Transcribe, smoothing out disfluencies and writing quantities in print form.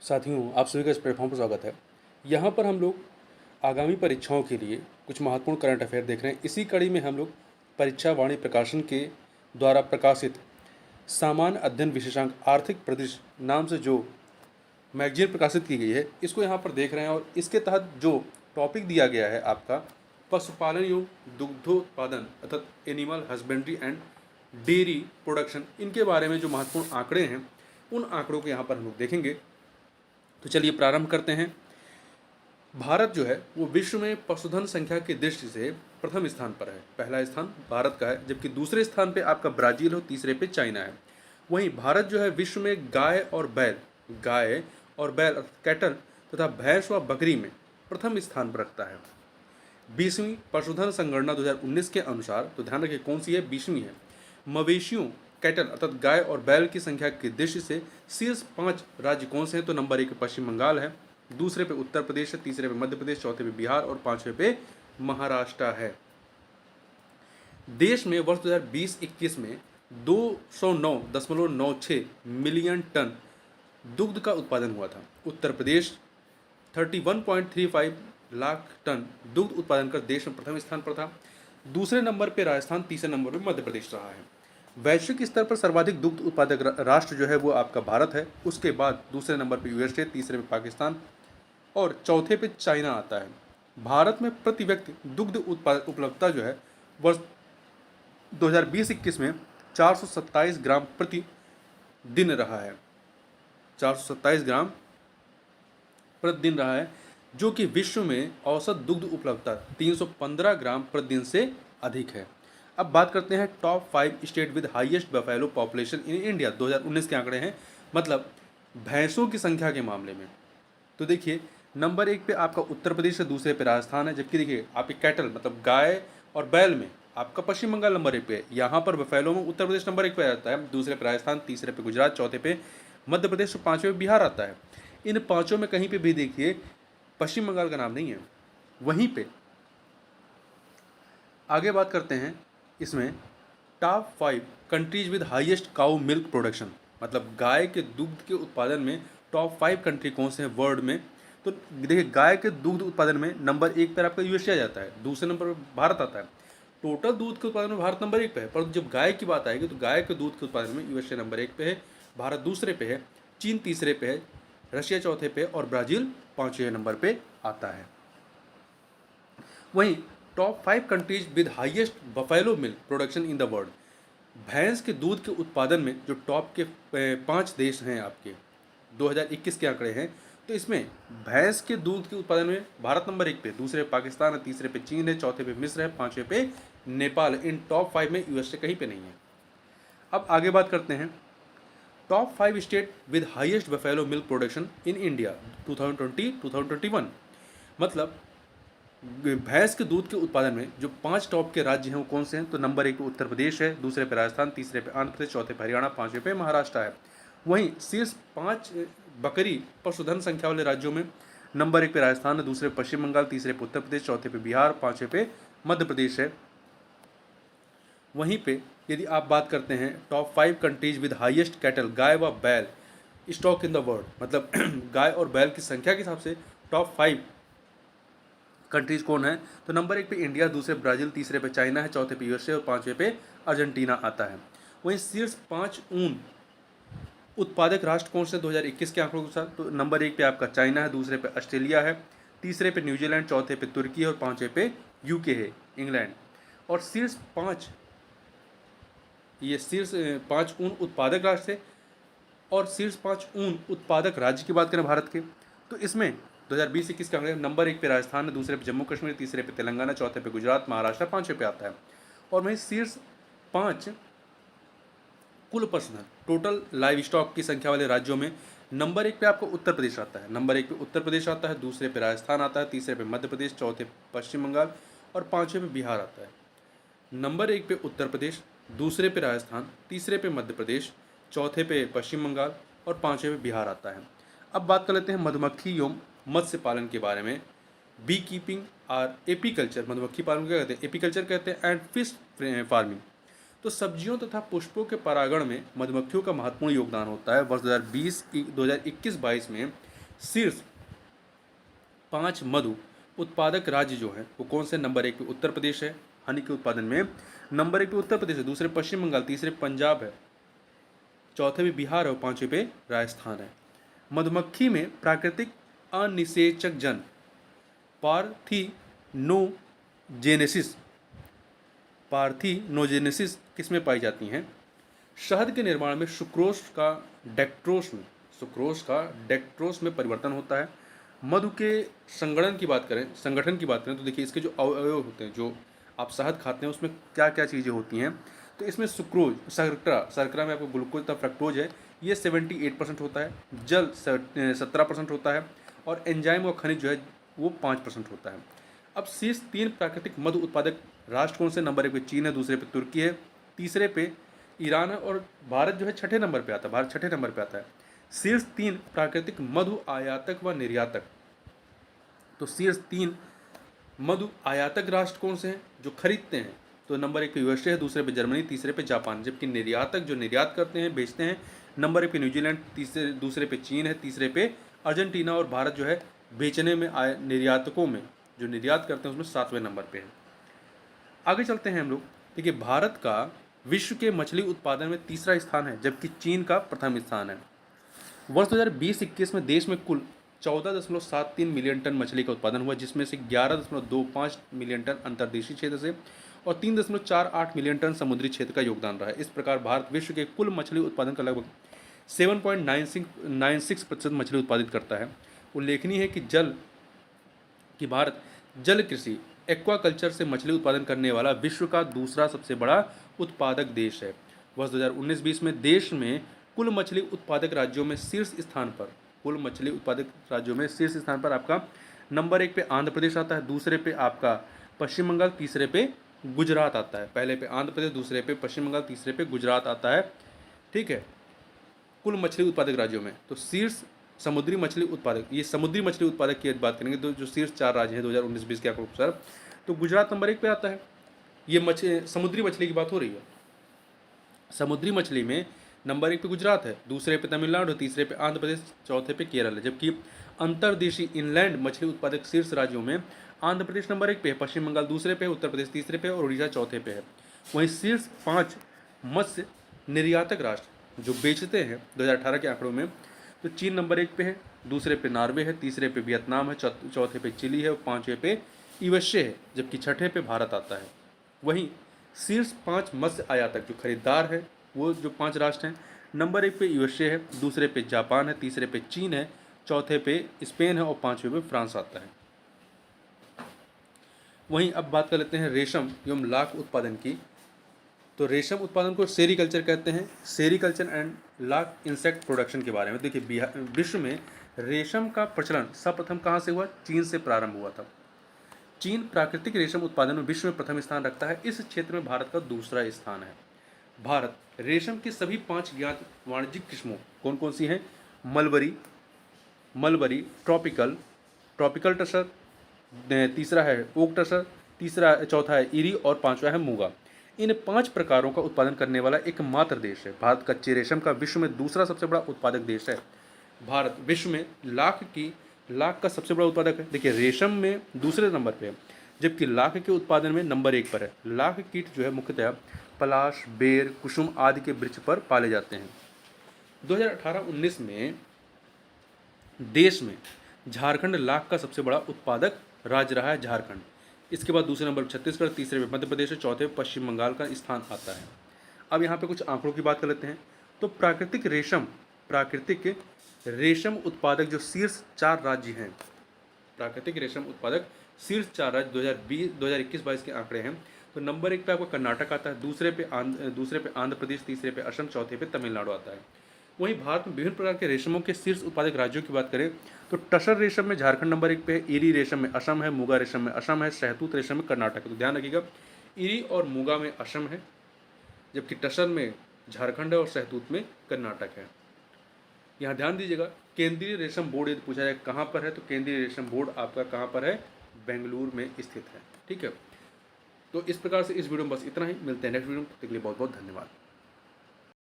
साथियों, आप सभी का इस प्लेटफॉर्म पर स्वागत है। यहाँ पर हम लोग आगामी परीक्षाओं के लिए कुछ महत्वपूर्ण करंट अफेयर देख रहे हैं। इसी कड़ी में हम लोग परीक्षा वाणी प्रकाशन के द्वारा प्रकाशित सामान्य अध्ययन विशेषांक आर्थिक परिदृश्य नाम से जो मैगजीन प्रकाशित की गई है, इसको यहाँ पर देख रहे हैं। और इसके तहत जो टॉपिक दिया गया है आपका पशुपालन एवं दुग्धोत्पादन अर्थात animal husbandry and dairy production, इनके बारे में जो महत्वपूर्ण आंकड़े हैं उन आंकड़ों को यहाँ पर हम लोग देखेंगे। तो चलिए प्रारंभ करते हैं। भारत जो है वो विश्व में पशुधन संख्या की दृष्टि से प्रथम स्थान पर है। पहला स्थान भारत का है, जबकि दूसरे स्थान पे आपका ब्राज़ील और तीसरे पे चाइना है। वहीं भारत जो है विश्व में गाय और बैल कैटल तथा भैंस व बकरी में प्रथम स्थान पर रखता है। 20वीं पशुधन संगणना 2019 के अनुसार, तो ध्यान रखिए कौन सी है, 20वीं है, मवेशियों कैटल अर्थात गाय और बैल की संख्या की दृष्टि से शीर्ष 5 राज्य कौन से हैं? तो नंबर 1 पे पश्चिम बंगाल है, दूसरे पे उत्तर प्रदेश है, तीसरे पे मध्य प्रदेश, चौथे पे बिहार और पांचवे पे महाराष्ट्र है। देश में वर्ष 2020-21 में 209.96 मिलियन टन दुग्ध का उत्पादन हुआ था। उत्तर प्रदेश 31.35 लाख टन दुग्ध उत्पादन कर देश में प्रथम स्थान पर था। दूसरे नंबर पर राजस्थान, तीसरे नंबर पर मध्य प्रदेश रहा है। वैश्विक स्तर पर सर्वाधिक दुग्ध उत्पादक राष्ट्र जो है वो आपका भारत है। उसके बाद दूसरे नंबर पर यूएसए, तीसरे पे पाकिस्तान और चौथे पे चाइना आता है। भारत में प्रति व्यक्ति दुग्ध उपलब्धता जो है वर्ष 2020-21 में 427 ग्राम प्रति दिन रहा है। 427 ग्राम प्रतिदिन रहा है, जो कि विश्व में औसत दुग्ध उपलब्धता 315 ग्राम प्रतिदिन से अधिक है। अब बात करते हैं top 5 state with highest buffalo population in India. 2019 के आंकड़े हैं, मतलब भैंसों की संख्या के मामले में। तो देखिए नंबर 1 पे आपका उत्तर प्रदेश है, दूसरे पे राजस्थान है, जबकि देखिए आपके कैटल मतलब गाय और बैल में आपका पश्चिम बंगाल नंबर 1 पे है। यहाँ पर बफेलो में उत्तर प्रदेश नंबर 1 पे आता है, दूसरे पे राजस्थान, तीसरे पे गुजरात, चौथे पे मध्य प्रदेश और पाँचवें पे बिहार आता है। इन पाँचों में कहीं पे भी देखिए पश्चिम बंगाल का नाम नहीं है। वहीं पे आगे बात करते हैं, इसमें top 5 countries with highest cow milk production, मतलब गाय के दुग्ध के उत्पादन में टॉप 5 कंट्री कौन से हैं वर्ल्ड में। तो देखिए गाय के दुग्ध उत्पादन में नंबर 1 पर आपका यूएसए आ जाता है, दूसरे नंबर पर भारत आता है। टोटल दूध के उत्पादन में भारत नंबर 1 पे है, परंतु जब गाय की बात आएगी तो गाय के दूध के उत्पादन में यूएसए नंबर 1 पे है, भारत दूसरे पे है, चीन तीसरे पे है, रशिया चौथे पे और ब्राज़ील पाँचवें नंबर पे आता है। वहीं top 5 countries with highest buffalo milk production in the world, भैंस के दूध के उत्पादन में जो टॉप के 5 देश हैं आपके 2021 के आंकड़े हैं, तो इसमें भैंस के दूध के उत्पादन में भारत नंबर 1 पे, दूसरे पे पाकिस्तान है, तीसरे पे चीन है, चौथे पे मिस्र है, पाँचवें पे नेपाल। इन टॉप 5 में यूएसए कहीं पे नहीं है। अब आगे बात करते हैं top 5 state with highest buffalo milk production in India 2020-2021, मतलब भैंस के दूध के उत्पादन में जो 5 टॉप के राज्य हैं वो कौन से हैं? तो नंबर 1 पे उत्तर प्रदेश है, दूसरे पे राजस्थान, तीसरे पे आंध्र प्रदेश, चौथे पे हरियाणा, पाँचवें पे महाराष्ट्र है। वहीं शीर्ष 5 बकरी पशुधन संख्या वाले राज्यों में नंबर 1 पे राजस्थान है, दूसरे पे पश्चिम बंगाल, तीसरे पे उत्तर प्रदेश, चौथे पे बिहार, पाँचवें पे मध्य प्रदेश है। वहीं पे यदि आप बात करते हैं top 5 countries with highest cattle गाय व बैल स्टॉक इन द वर्ल्ड, मतलब गाय और बैल की संख्या के हिसाब से टॉप 5 कंट्रीज कौन है? तो नंबर 1 पे इंडिया, दूसरे ब्राज़ील, तीसरे पे चाइना है, चौथे पे यूएसए और पाँचवें पे अर्जेंटीना आता है। वहीं शीर्ष 5 ऊन उत्पादक राष्ट्र कौन से 2021 के आंकड़ों के साथ? तो नंबर 1 पे आपका चाइना है, दूसरे पे ऑस्ट्रेलिया है, तीसरे पे न्यूजीलैंड, चौथे पे तुर्की और पाँचवें पे यूके है, इंग्लैंड। और शीर्ष 5 शीर्ष 5 ऊन उत्पादक राष्ट्र है। और शीर्ष 5 ऊन उत्पादक राज्य की बात करें भारत के, तो इसमें 2020-21 के आंकड़े नंबर 1 पे राजस्थान है, दूसरे पे जम्मू कश्मीर, तीसरे पे तेलंगाना, चौथे पे गुजरात, महाराष्ट्र, पाँचवें पे आता है। और वहीं शीर्ष 5 कुल पशुधन टोटल लाइव स्टॉक की संख्या वाले राज्यों में नंबर 1 पे आपको उत्तर प्रदेश आता है, नंबर 1 पे उत्तर प्रदेश आता है, दूसरे पे राजस्थान आता है, तीसरे पे मध्य प्रदेश, चौथे पश्चिम बंगाल और पाँचवें पे बिहार आता है। नंबर 1 पे उत्तर प्रदेश, दूसरे पे राजस्थान, तीसरे पे मध्य प्रदेश, चौथे पे पश्चिम बंगाल और पाँचवें पे बिहार आता है। अब बात कर लेते हैं मधुमक्खी एवं मत्स्य पालन के बारे में। बी कीपिंग और एपीकल्चर, मधुमक्खी पालन क्या कहते हैं? एपीकल्चर कहते हैं, एंड फिश फार्मिंग। तो सब्जियों तथा पुष्पों के परागण में मधुमक्खियों का महत्वपूर्ण योगदान होता है। वर्ष 2021-22 में शीर्ष 5 मधु उत्पादक राज्य जो हैं वो कौन से? नंबर 1 पे उत्तर प्रदेश है हनी के उत्पादन में, नंबर 1 पे उत्तर प्रदेश है, दूसरे पश्चिम बंगाल, तीसरे पंजाब है, चौथे पे बिहार है और पांचवें पे राजस्थान है। मधुमक्खी में प्राकृतिक अनिषेचक जन पार्थिनोजेनेसिस पार्थिनोजेनेसिस किसमें पाई जाती हैं? शहद के निर्माण में सुक्रोज का डेक्ट्रोस में परिवर्तन होता है। मधु के संगठन की बात करें तो देखिए इसके जो अवयव होते हैं, जो आप शहद खाते हैं उसमें क्या क्या चीज़ें होती हैं, तो इसमें सुक्रोज, शर्करा में आपको ग्लूकोज तथा फ्रक्टोज है, ये 78% होता है, जल 17% होता है और एंजाइम और खनिज जो है वो 5% होता है। अब शीर्ष 3 प्राकृतिक मधु उत्पादक राष्ट्र कौन से? नंबर 1 पे चीन है, दूसरे पे तुर्की है, तीसरे पे ईरान है और भारत जो है छठे नंबर पे आता है। शीर्ष 3 प्राकृतिक मधु आयातक व निर्यातक, तो शीर्ष 3 मधु आयातक राष्ट्र कौन से हैं जो खरीदते हैं? तो नंबर 1 पे यूएसए है, दूसरे पे जर्मनी, तीसरे पे जापान। जबकि निर्यातक जो निर्यात करते हैं, बेचते हैं, नंबर 1 पे न्यूजीलैंड, दूसरे पे चीन है, तीसरे पे अर्जेंटीना और भारत जो है बेचने में निर्यातकों में जो निर्यात करते हैं उसमें 7वें नंबर पे है। आगे चलते हैं हम लोग। देखिए भारत का विश्व के मछली उत्पादन में तीसरा स्थान है, जबकि चीन का प्रथम स्थान है। वर्ष 2020-21 में देश में कुल 14.73 मिलियन टन मछली का उत्पादन हुआ, जिसमें से 11.25 मिलियन टन अंतर्देशीय क्षेत्र से और 3.48 मिलियन टन समुद्री क्षेत्र का योगदान रहा है। इस प्रकार भारत विश्व के कुल मछली उत्पादन का लगभग 7.96% मछली उत्पादित करता है। उल्लेखनीय है कि भारत जल कृषि एक्वाकल्चर से मछली उत्पादन करने वाला विश्व का दूसरा सबसे बड़ा उत्पादक देश है। वर्ष 2019-20 में देश में कुल मछली उत्पादक राज्यों में शीर्ष स्थान पर आपका नंबर 1 पे आंध्र प्रदेश आता है, दूसरे पे आपका पश्चिम बंगाल, तीसरे पे गुजरात आता है। पहले पे आंध्र प्रदेश, दूसरे पे पश्चिम बंगाल, तीसरे पे गुजरात आता है। ठीक है, कुल मछली उत्पादक राज्यों में। तो शीर्ष समुद्री मछली उत्पादक की बात करेंगे तो जो शीर्ष 4 राज्य हैं 2019-20 के आंकड़ों के अनुसार, तो गुजरात नंबर 1 पे आता है। ये समुद्री मछली की बात हो रही है। समुद्री मछली में नंबर 1 पे गुजरात है, दूसरे पे तमिलनाडु, तीसरे पे आंध्र प्रदेश, चौथे पे केरल है। जबकि अंतर्देशीय इनलैंड मछली उत्पादक शीर्ष राज्यों में आंध्र प्रदेश नंबर 1 पे है, पश्चिम बंगाल दूसरे पे, उत्तर प्रदेश तीसरे पे और उड़ीसा चौथे पे है। वहीं शीर्ष 5 मत्स्य निर्यातक राष्ट्र जो बेचते हैं 2018 के आंकड़ों में, तो चीन नंबर 1 पे है, दूसरे पे नॉर्वे है, तीसरे पे वियतनाम है, चौथे पे चिली है और पाँचवें पे यूएसए है, जबकि छठे पे भारत आता है। वहीं शीर्ष 5 मत्स्य आयातक जो खरीदार है वो जो 5 राष्ट्र हैं, नंबर 1 पे यूएसए है, दूसरे पे जापान है, तीसरे पे चीन है, चौथे पे स्पेन है और पाँचवें पे फ्रांस आता है। वहीं अब बात कर लेते हैं रेशम एवं लाख उत्पादन की। तो रेशम उत्पादन को सेरीकल्चर कहते हैं, sericulture and lac insect production के बारे में। देखिए विश्व में रेशम का प्रचलन सर्वप्रथम कहाँ से हुआ? चीन से प्रारंभ हुआ था। चीन प्राकृतिक रेशम उत्पादन में विश्व में प्रथम स्थान रखता है। इस क्षेत्र में भारत का दूसरा स्थान है। भारत रेशम की सभी 5 ज्ञात वाणिज्यिक किस्मों कौन कौन सी हैं? मलबरी, ट्रॉपिकल टसर, तीसरा है ओक टसर, चौथा है इरी और पांचवा है मूंगा। इन 5 प्रकारों का उत्पादन करने वाला एकमात्र देश है। भारत कच्चे रेशम का विश्व में दूसरा सबसे बड़ा उत्पादक देश है। भारत विश्व में लाख का सबसे बड़ा उत्पादक है। देखिए रेशम में दूसरे नंबर पे है, जबकि लाख के उत्पादन में नंबर 1 पर है। लाख कीट जो है मुख्यतः पलाश, बेर, कुसुम आदि के वृक्ष पर पाले जाते हैं। 2018-19 में देश में झारखंड लाख का सबसे बड़ा उत्पादक राज्य रहा है झारखंड। इसके बाद दूसरे नंबर पर छत्तीसगढ़, तीसरे पे मध्य प्रदेश, चौथे पश्चिम बंगाल का स्थान आता है। अब यहाँ पे कुछ आंकड़ों की बात कर लेते हैं। तो प्राकृतिक रेशम उत्पादक जो शीर्ष 4 राज्य हैं, प्राकृतिक रेशम उत्पादक शीर्ष 4 राज्य 2021-22 के आंकड़े हैं। तो नंबर 1 पे आपका कर्नाटक आता है, दूसरे पे आंध्र प्रदेश, तीसरे पे असम, चौथे पे तमिलनाडु आता है। वहीं भारत में विभिन्न प्रकार के रेशमों के शीर्ष उत्पादक राज्यों की बात करें तो टसर रेशम में झारखंड नंबर 1 पे है, ईरी रेशम में असम है, मूगा रेशम में असम है, शहतूत रेशम में कर्नाटक है। तो ध्यान रखिएगा, ईरी और मूगा में असम है, जबकि टसर में झारखंड है और शहतूत में कर्नाटक है। यहाँ ध्यान दीजिएगा, केंद्रीय रेशम बोर्ड यदि पूछा जाए कहाँ पर है, तो केंद्रीय रेशम बोर्ड आपका कहाँ पर है? बेंगलुरु में स्थित है। ठीक है, तो इस प्रकार से इस वीडियो में बस इतना ही। मिलते हैं नेक्स्ट वीडियो में, तब तक के लिए बहुत बहुत धन्यवाद।